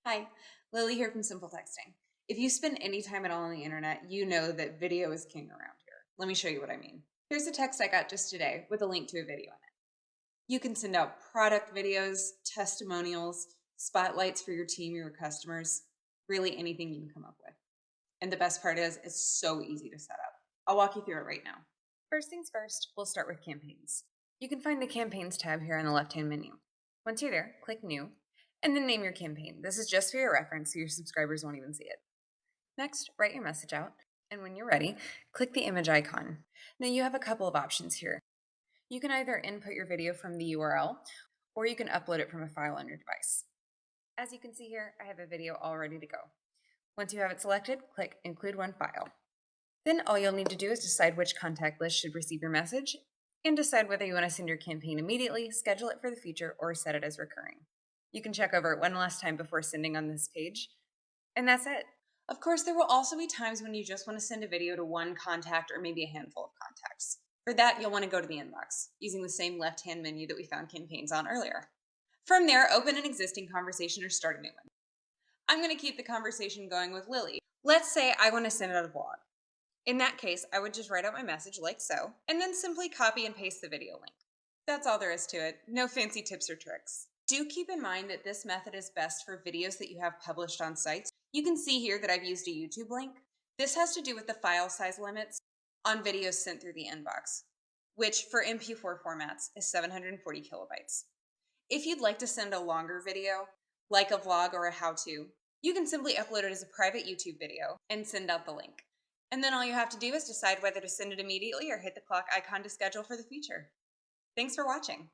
Hi, Lily here from Simple Texting. If you spend any time at all on the internet, you know that video is king around here. Let me show you what I mean. Here's a text I got just today with a link to a video in it. You can send out product videos, testimonials, spotlights for your team, your customers, really anything you can come up with. And the best part is it's so easy to set up. I'll walk you through it right now. First things first, we'll start with campaigns. You can find the campaigns tab here on the left-hand menu. Once you're there, click new, and then name your campaign. This is just for your reference, so your subscribers won't even see it. Next, write your message out, and when you're ready, click the image icon. Now you have a couple of options here. You can either input your video from the URL, or you can upload it from a file on your device. As you can see here, I have a video all ready to go. Once you have it selected, click Include One File. Then all you'll need to do is decide which contact list should receive your message, and decide whether you want to send your campaign immediately, schedule it for the future, or set it as recurring. You can check over it one last time before sending on this page, and that's it. Of course, there will also be times when you just want to send a video to one contact or maybe a handful of contacts. For that, you'll want to go to the inbox, using the same left-hand menu that we found campaigns on earlier. From there, open an existing conversation or start a new one. I'm going to keep the conversation going with Lily. Let's say I want to send out a blog. In that case, I would just write out my message like so, and then simply copy and paste the video link. That's all there is to it. No fancy tips or tricks. Do keep in mind that this method is best for videos that you have published on sites. You can see here that I've used a YouTube link. This has to do with the file size limits on videos sent through the inbox, which for MP4 formats is 740 kilobytes. If you'd like to send a longer video, like a vlog or a how-to, you can simply upload it as a private YouTube video and send out the link. And then all you have to do is decide whether to send it immediately or hit the clock icon to schedule for the future. Thanks for watching.